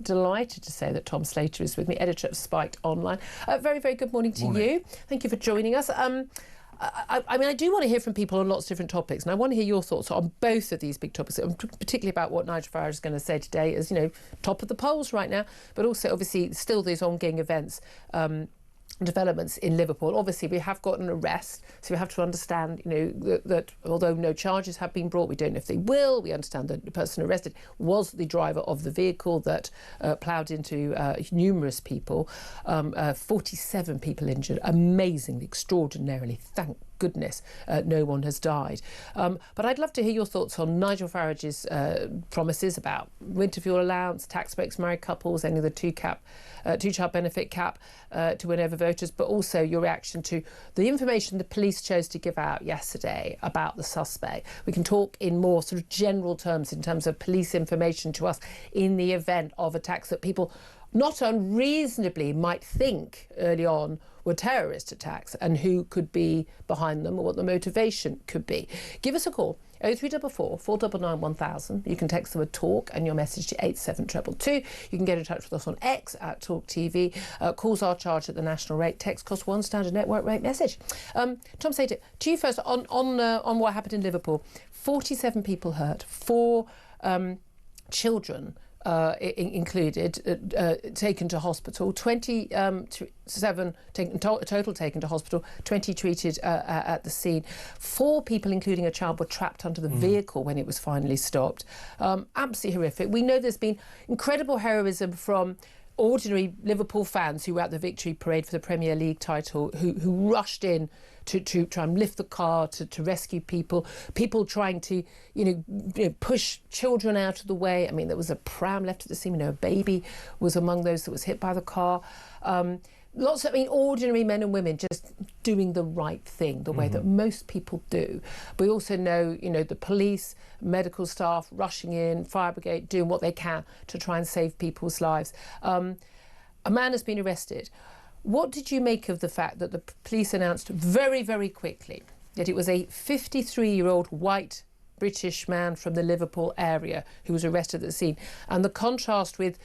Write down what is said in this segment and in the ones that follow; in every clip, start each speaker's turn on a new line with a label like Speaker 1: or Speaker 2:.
Speaker 1: delighted to say that Tom Slater is with me, editor of Spiked Online. Very, very good morning to you. Thank you for joining us. I mean, I do want to hear from people on lots of different topics, and I want to hear your thoughts on both of these big topics, particularly about what Nigel Farage is going to say today as, top of the polls right now, but also, obviously, still these ongoing events, developments in Liverpool. Obviously, we have got an arrest, so we have to understand, that although no charges have been brought, we don't know if they will. We understand that the person arrested was the driver of the vehicle that ploughed into numerous people. 47 people injured, amazingly, extraordinarily, thank goodness no one has died. But I'd love to hear your thoughts on Nigel Farage's promises about winter fuel allowance, tax breaks, married couples, any of the two-child benefit cap to win over voters, but also your reaction to the information the police chose to give out yesterday about the suspect. We can talk in more sort of general terms in terms of police information to us in the event of attacks that people not unreasonably might think early on were terrorist attacks, and who could be behind them or what the motivation could be. Give us a call, 0344 499 1000. You can text the word talk and your message to 87222. You can get in touch with us on X at Talk TV. Calls are charged at the national rate. Text costs £1 standard network rate message. Tom Slater, to you first on what happened in Liverpool. 47 people hurt, 4 children included, taken to hospital, 27 total taken to hospital, 20 treated at the scene. 4 people, including a child, were trapped under the vehicle when it was finally stopped. Absolutely horrific. We know there's been incredible heroism from ordinary Liverpool fans who were at the victory parade for the Premier League title, who rushed in to try and lift the car, to rescue people trying to, push children out of the way. I mean, there was a pram left at the scene. A baby was among those that was hit by the car. Lots of, ordinary men and women just doing the right thing, the way that most people do. We also know, the police, medical staff rushing in, fire brigade doing what they can to try and save people's lives. A man has been arrested. What did you make of the fact that the police announced very, very quickly that it was a 53-year-old white British man from the Liverpool area who was arrested at the scene, and the contrast with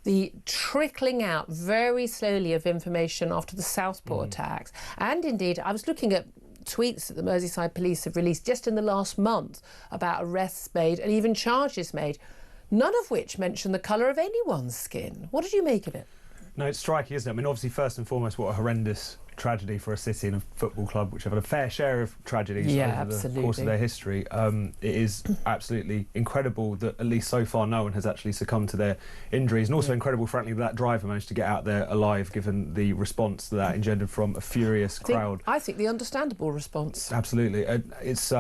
Speaker 1: the trickling out very slowly of information after the Southport attacks? And indeed, I was looking at tweets that the Merseyside Police have released just in the last month about arrests made and even charges made, none of which mention the colour of anyone's skin. What did you make of it?
Speaker 2: No, it's striking, isn't it? I mean, obviously, first and foremost, what a horrendous tragedy for a city and a football club which have had a fair share of tragedies over the course of their history. It is absolutely incredible that at least so far no one has actually succumbed to their injuries, and also incredible, frankly, that driver managed to get out there alive, given the response that engendered from a furious crowd.
Speaker 1: I think the understandable response.
Speaker 2: Absolutely. It's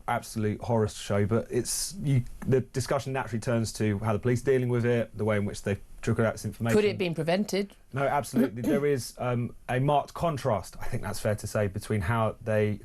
Speaker 2: absolute horror show, but the discussion naturally turns to how the police are dealing with it, the way in which they've trickled out this information.
Speaker 1: Could it have been prevented?
Speaker 2: No, absolutely. There is a marked contrast, I think that's fair to say, between how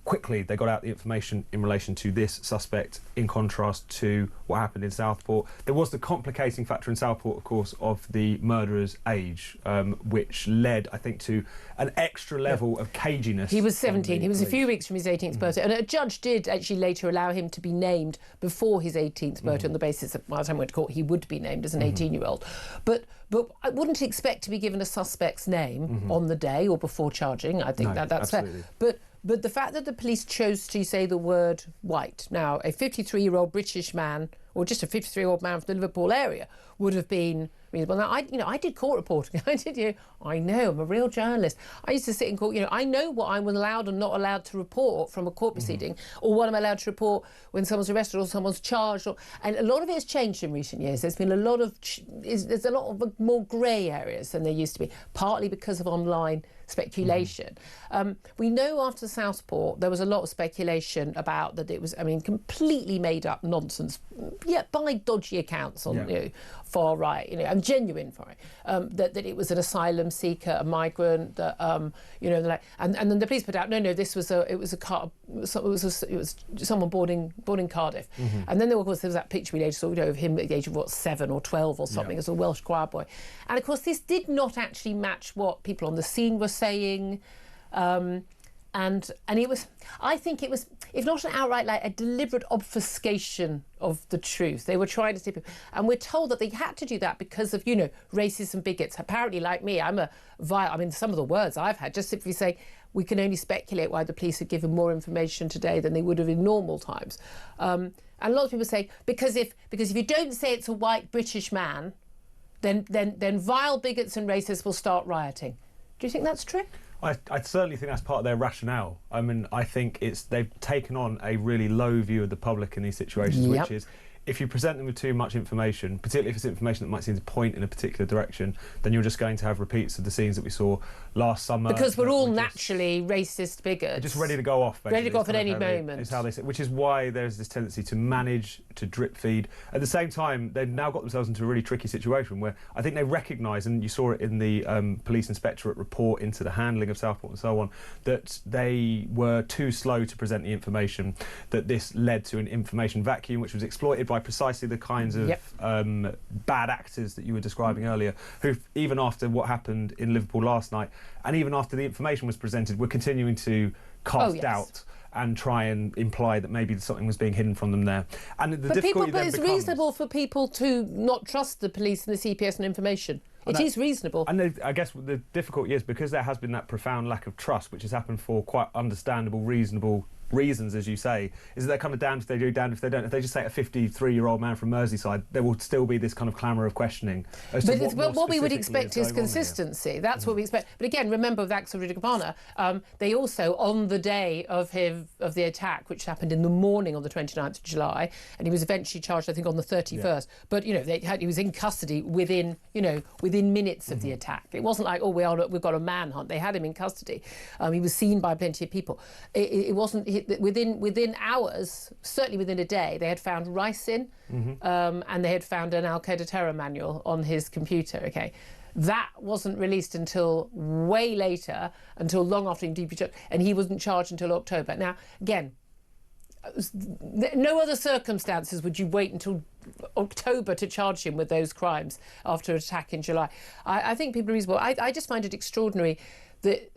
Speaker 2: quickly they got out the information in relation to this suspect in contrast to what happened in Southport. There was the complicating factor in Southport, of course, of the murderer's age, which led, I think, to an extra level of caginess.
Speaker 1: He was 17. He was a few weeks from his 18th birthday, and a judge did actually later allow him to be named before his 18th birthday on the basis that by the time he went to court, he would be named as an 18-year-old. But I wouldn't expect to be given a suspect's name on the day or before charging. I think that's absolutely fair. But the fact that the police chose to say the word white, now a 53-year-old British man or just a 53-year-old man from the Liverpool area would have been reasonable. Now, I did court reporting. I know, I'm a real journalist. I used to sit in court, I know what I'm allowed and not allowed to report from a court proceeding, or what I'm allowed to report when someone's arrested or someone's charged. And a lot of it has changed in recent years. There's been a lot of more grey areas than there used to be, partly because of online speculation. We know after Southport there was a lot of speculation about that it was, completely made up nonsense, by dodgy accounts on far right, and genuine for it. That it was an asylum seeker, a migrant, that and then the police put out, no, this was it was someone born in Cardiff, and then of course there was that picture we later saw of him at the age of 7 or 12 or something as a Welsh choir boy, and of course this did not actually match what people on the scene were saying. And it was, I think it if not an outright lie, a deliberate obfuscation of the truth. They were trying to steer people. And we're told that they had to do that because of, racists and bigots. Apparently, like me, some of the words I've had, just simply say, we can only speculate why the police have given more information today than they would have in normal times. And a lot of people say, because if you don't say it's a white British man, then vile bigots and racists will start rioting. Do you think that's true?
Speaker 2: I certainly think that's part of their rationale. I mean, I think they've taken on a really low view of the public in these situations, which is, if you present them with too much information, particularly if it's information that might seem to point in a particular direction, then you're just going to have repeats of the scenes that we saw last summer.
Speaker 1: Because we're all naturally racist bigots.
Speaker 2: Just ready to go off, basically.
Speaker 1: Ready to go off at any moment.
Speaker 2: It's how they say, which is why there's this tendency to manage, to drip feed. At the same time, they've now got themselves into a really tricky situation where I think they recognise, and you saw it in the police inspectorate report into the handling of Southport and so on, that they were too slow to present the information, that this led to an information vacuum which was exploited by precisely the kinds of bad actors that you were describing earlier, who, even after what happened in Liverpool last night, and even after the information was presented, were continuing to cast doubt and try and imply that maybe something was being hidden from them there. And the difficulty then
Speaker 1: it's reasonable for people to not trust the police and the CPS and information. It is reasonable.
Speaker 2: And I guess the difficulty is because there has been that profound lack of trust, which has happened for quite understandable, reasonable reasons, as you say, is that they're kind of damned if they do, damned if they don't. If they just say a 53-year-old man from Merseyside, there will still be this kind of clamour of questioning.
Speaker 1: But what we would expect is consistency. That's what we expect. But again, remember with Axel Rudikapana, they also, on the day of the attack, which happened in the morning on the 29th of July, and he was eventually charged, I think, on the 31st. Yeah. But he was in custody within minutes of the attack. It wasn't like, we've got a manhunt. They had him in custody. He was seen by plenty of people. It wasn't. Within hours, certainly within a day, they had found ricin, and they had found an Al Qaeda terror manual on his computer. Okay, that wasn't released until way later, until long after he was charged, and he wasn't charged until October. Now, again, no other circumstances would you wait until October to charge him with those crimes after an attack in July. I think people are reasonable. I just find it extraordinary that.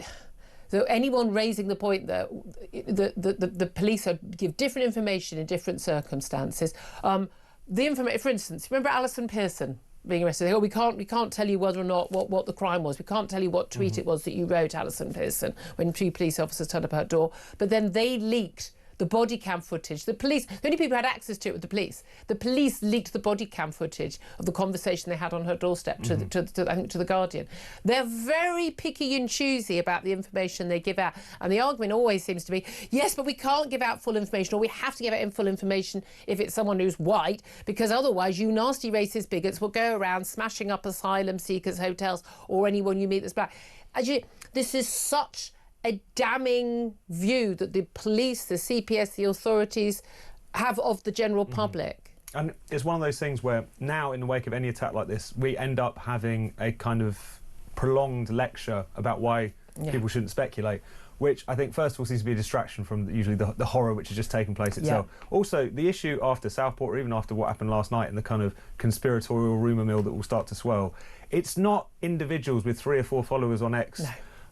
Speaker 1: So anyone raising the point that the police give different information in different circumstances. The information, for instance, remember Alison Pearson being arrested? They go, we can't tell you whether or not what the crime was. We can't tell you what tweet it was that you wrote, Alison Pearson, when 2 police officers turned up at her door. But then they leaked the body cam footage. The police, the only people who had access to it were the police. The police leaked the body cam footage of the conversation they had on her doorstep to the Guardian. They're very picky and choosy about the information they give out. And the argument always seems to be, yes, but we can't give out full information, or we have to give out full information if it's someone who's white, because otherwise you nasty racist bigots will go around smashing up asylum seekers' hotels or anyone you meet that's black. This is such a damning view that the police, the CPS, the authorities have of the general public.
Speaker 2: And it's one of those things where now, in the wake of any attack like this, we end up having a kind of prolonged lecture about why people shouldn't speculate, which I think, first of all, seems to be a distraction from usually the horror which has just taken place itself. Also, the issue after Southport, or even after what happened last night, and the kind of conspiratorial rumour mill that will start to swell, it's not individuals with 3 or 4 followers on X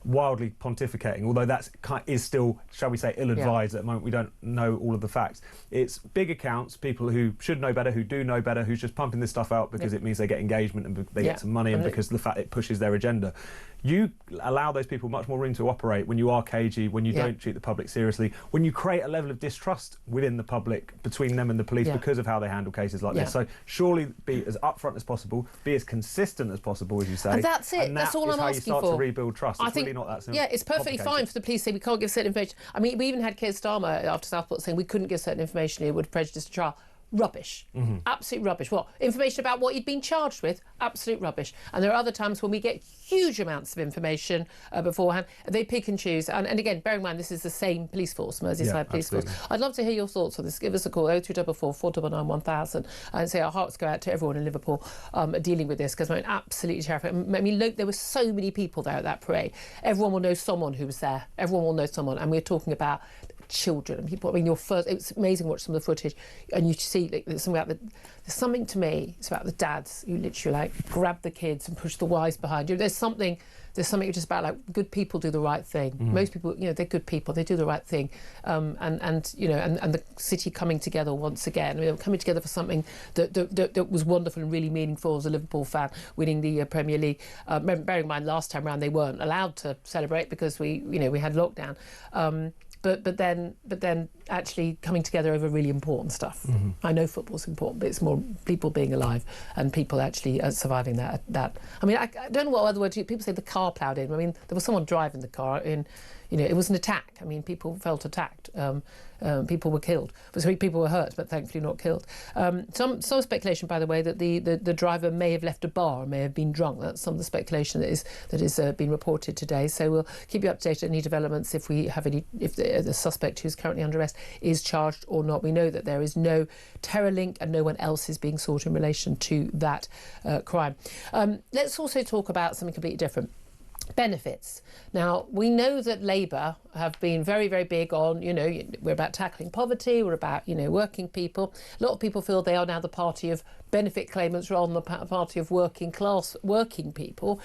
Speaker 2: wildly pontificating, although that is still, shall we say, ill-advised at the moment. We don't know all of the facts. It's big accounts, people who should know better, who do know better, who's just pumping this stuff out because it means they get engagement and they get some money, and because of the fact it pushes their agenda. You allow those people much more room to operate when you are cagey, when you don't treat the public seriously, when you create a level of distrust within the public between them and the police because of how they handle cases like this. So surely be as upfront as possible, be as consistent as possible, as you say.
Speaker 1: And that's it.
Speaker 2: And
Speaker 1: that's all I'm asking for.
Speaker 2: How you start to rebuild trust. It's really not that simple.
Speaker 1: Yeah, it's perfectly fine for the police to say we can't give certain information. I mean, we even had Keir Starmer after Southport saying we couldn't give certain information, it would prejudice the trial. Rubbish. Absolute rubbish. What? Information about what he'd been charged with? Absolute rubbish. And there are other times when we get huge amounts of information beforehand. They pick and choose. And again, bear in mind, this is the same police force, Merseyside Police Force. I'd love to hear your thoughts on this. Give us a call, 0244 499 1000, and say our hearts go out to everyone in Liverpool dealing with this, because I'm absolutely terrified. I mean, look, there were so many people there at that parade. Everyone will know someone who was there. Everyone will know someone. And we're talking about children and people. I mean, it's amazing to watch some of the footage, and you see there's something to me. It's about the dads who literally like grab the kids and push the wives behind you. There's something just about like good people do the right thing. Most people, they're good people. They do the right thing, and the city coming together once again. Coming together for something that was wonderful and really meaningful as a Liverpool fan, winning the Premier League. Bearing in mind last time round they weren't allowed to celebrate because we had lockdown. But then actually coming together over really important stuff. I know football's important, but it's more people being alive and people actually surviving that. I mean, I don't know what other word people say. The car ploughed in. I mean, there was someone driving the car in. It was an attack. I mean, people felt attacked. People were killed. So people were hurt, but thankfully not killed. Some speculation, by the way, that the driver may have left a bar, may have been drunk. That's some of the speculation that is being reported today. So we'll keep you updated on any developments if the suspect who's currently under arrest is charged or not. We know that there is no terror link and no one else is being sought in relation to that crime. Let's also talk about something completely different. Benefits. Now, we know that Labour have been very, very big on, we're about tackling poverty, we're about, working people. A lot of people feel they are now the party of benefit claimants rather than the party of working people.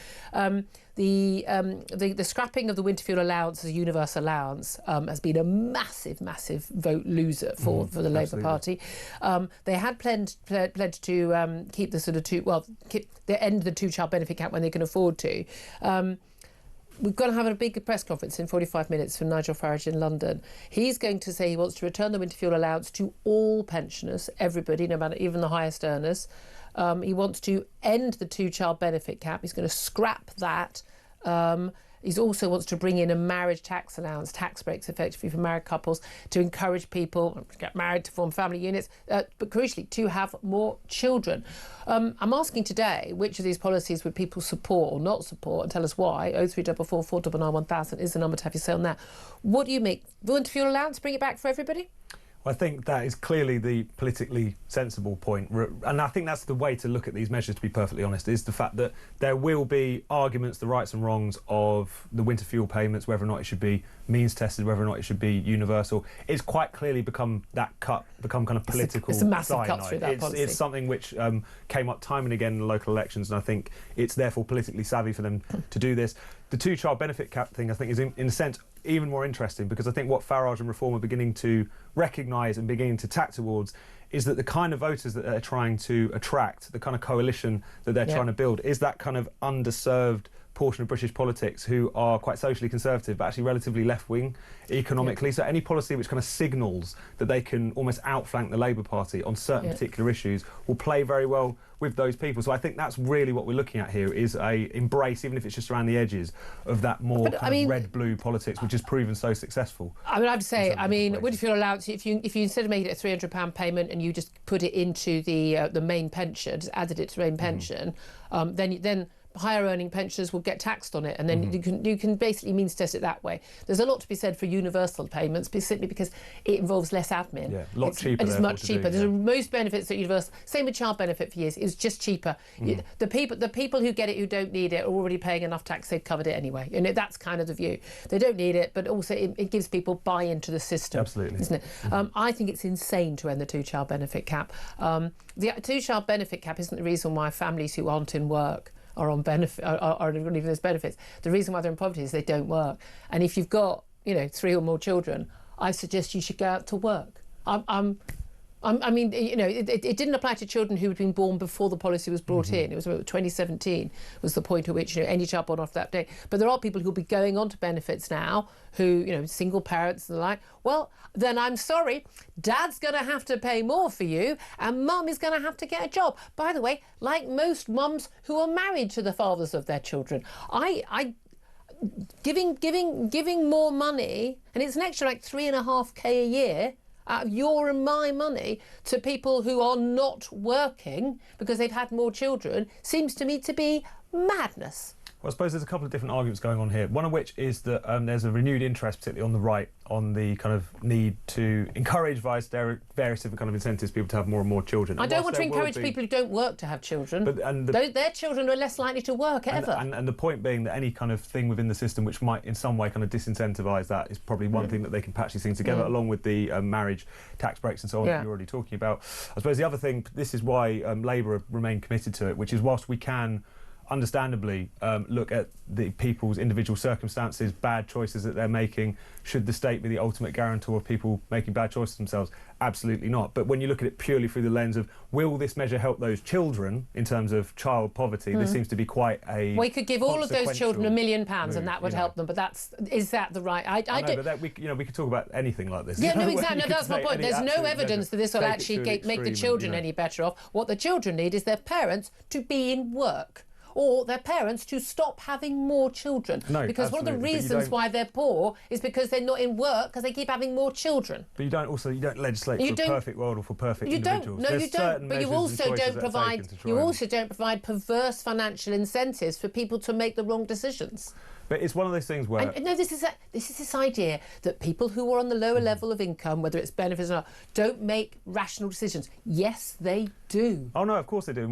Speaker 1: The scrapping of the winter fuel allowance as a universal allowance has been a massive, massive vote loser for the Labour Party. They had pledged to keep the end the two-child benefit cap when they can afford to. We've got to have a big press conference in 45 minutes from Nigel Farage in London. He's going to say he wants to return the winter fuel allowance to all pensioners, everybody, no matter even the highest earners. He wants to end the two-child benefit cap. He's going to scrap that. He also wants to bring in a marriage tax allowance, tax breaks effectively for married couples, to encourage people to get married, to form family units, but crucially to have more children. I'm asking today which of these policies would people support or not support, and tell us why. 0344 499 1000 is the number to have your say on that. What do you make? The winter fuel allowance, bring it back for everybody?
Speaker 2: I think that is clearly the politically sensible point, and I think that's the way to look at these measures, to be perfectly honest, is the fact that there will be arguments, the rights and wrongs of the winter fuel payments, whether or not it should be means tested, whether or not it should be universal. It's quite clearly become kind of political.
Speaker 1: It's a massive cut through that policy.
Speaker 2: It's something which came up time and again in the local elections, and I think it's therefore politically savvy for them to do this. The two-child benefit cap thing, I think, is in a sense even more interesting, because I think what Farage and Reform are beginning to recognise and beginning to tack towards is that the kind of voters that they're trying to attract, the kind of coalition that they're trying to build, is that kind of underserved portion of British politics who are quite socially conservative but actually relatively left-wing economically. So any policy which kind of signals that they can almost outflank the Labour Party on certain particular issues will play very well with those people. So I think that's really what we're looking at here, is a embrace, even if it's just around the edges, of that more red-blue politics, which has proven so successful.
Speaker 1: I mean, I'd say, winter fuel allowance, if you instead of making it a £300 payment and you just put it into the main pension, just added it to the main pension, then higher earning pensioners will get taxed on it, and then you can basically means test it that way. There's a lot to be said for universal payments, simply because it involves less admin.
Speaker 2: Yeah, a lot cheaper.
Speaker 1: And it's much cheaper. There's most benefits that universal. Same with child benefit for years. It's just cheaper. The people who get it, who don't need it, are already paying enough tax. They've covered it anyway. That's kind of the view. They don't need it, but also it gives people buy-in to the system.
Speaker 2: Absolutely,
Speaker 1: isn't it? I think it's insane to end the two-child benefit cap. The two-child benefit cap isn't the reason why families who aren't in work are on benefit, are receiving those benefits. The reason why they're in poverty is they don't work. And if you've got, 3 or more children, I suggest you should go out to work. It didn't apply to children who had been born before the policy was brought in. It was 2017 was the point at which any child born after that date. But there are people who'll be going on to benefits now, who single parents and the like. Well, then I'm sorry, Dad's going to have to pay more for you, and Mum is going to have to get a job. By the way, like most mums who are married to the fathers of their children, giving more money, and it's an extra like £3.5k a year out of your and my money to people who are not working because they've had more children, seems to me to be madness.
Speaker 2: Well, I suppose there's a couple of different arguments going on here. One of which is that there's a renewed interest, particularly on the right, on the kind of need to encourage various different kind of incentives people to have more and more children.
Speaker 1: I don't want to encourage people who don't work to have children. But their children are less likely to work ever.
Speaker 2: And the point being that any kind of thing within the system which might in some way kind of disincentivise that is probably one thing that they can patch these things together, along with the marriage tax breaks and so on that you're already talking about. I suppose the other thing, this is why Labour remain committed to it, which is whilst we can understandably look at the people's individual circumstances, bad choices that they're making, should the state be the ultimate guarantor of people making bad choices themselves? Absolutely not. But when you look at it purely through the lens of, will this measure help those children in terms of child poverty, this seems to be quite a
Speaker 1: We could give all of those children £1 million and that would help them, but is that the right...
Speaker 2: I know, but we could talk about anything like this.
Speaker 1: Yeah, no, exactly. No, that's my point. There's no evidence that this will actually make the children any better off. What the children need is their parents to be in work, or their parents to stop having more children.
Speaker 2: No,
Speaker 1: because one of the reasons why they're poor is because they're not in work, because they keep having more children.
Speaker 2: But you don't legislate for a perfect world or for perfect individuals.
Speaker 1: No, you don't. But you also don't provide perverse financial incentives for people to make the wrong decisions.
Speaker 2: But it's one of those things where...
Speaker 1: No, this is this idea that people who are on the lower level of income, whether it's benefits or not, don't make rational decisions. Yes, they do.
Speaker 2: Oh, no, of course they do.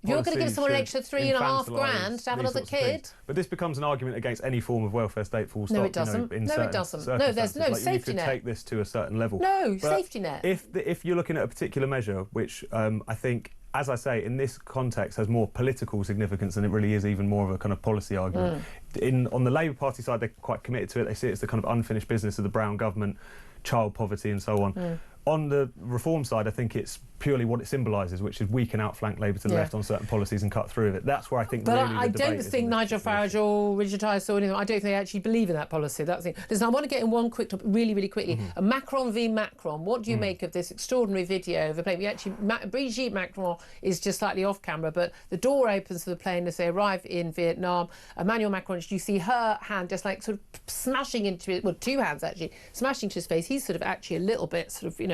Speaker 1: You're going to give someone an extra £3.5 grand to have another kid.
Speaker 2: But this becomes an argument against any form of welfare state, full stop.
Speaker 1: No, it doesn't. No, there's no safety net.
Speaker 2: You could take this to a certain level.
Speaker 1: No, safety net.
Speaker 2: If you're looking at a particular measure, which I think, as I say, in this context has more political significance than it really is even more of a kind of policy argument. On the Labour Party side, they're quite committed to it. They see it as the kind of unfinished business of the Brown government, child poverty and so on. On the reform side, I think it's purely what it symbolises, which is we can outflank Labour to the left on certain policies and cut through it. That's where I think really the debate is. But I don't think Nigel Farage or Richard Tice or anything, I don't think they actually believe in that policy. Listen, I want to get in one quick topic really quickly. Macron v Macron. What do you make of this extraordinary video of the plane? Brigitte Macron is just slightly off camera, but the door opens to the plane as they arrive in Vietnam. Emmanuel Macron, you see her hand just like sort of smashing into it, well, two hands actually, smashing to his face. He's sort of actually a little bit sort of,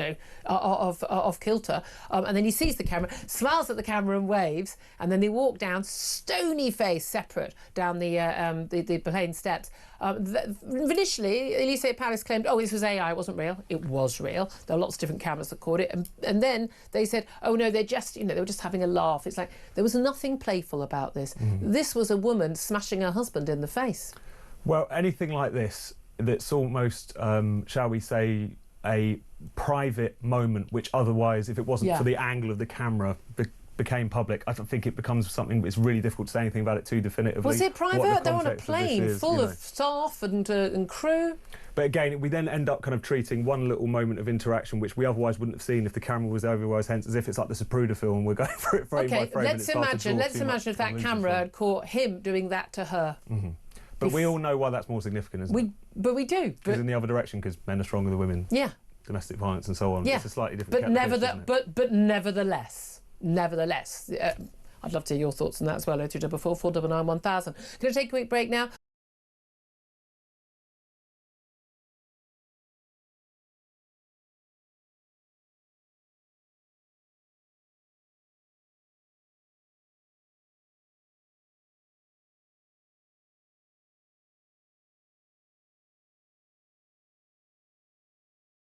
Speaker 2: off kilter. And then he sees the camera, smiles at the camera and waves, and then they walk down, stony face, separate, down the plane steps. Initially, Élysée Palace claimed, this was AI, it wasn't real. It was real. There are lots of different cameras that caught it. And then they said, oh no, they were just having a laugh. It's like, there was nothing playful about this. This was a woman smashing her husband in the face. Well, anything like this, that's almost, shall we say, a private moment, which otherwise, if it wasn't for the angle of the camera, became public. I don't think it becomes something that's really difficult to say anything about it too definitively. Was it private? They're on a plane full of staff and crew. But again, we then end up kind of treating one little moment of interaction, which we otherwise wouldn't have seen if the camera was otherwise, hence as if it's like the Zapruder film. We're going for it frame by frame. Let's imagine if that camera had caught him doing that to her. But we all know why that's more significant, isn't it? But we do. Because in the other direction, because men are stronger than women. Yeah. Domestic violence and so on. Yeah. It's a slightly different but nevertheless, I'd love to hear your thoughts on that as well. 0244 499 1000. Going to take a quick break now.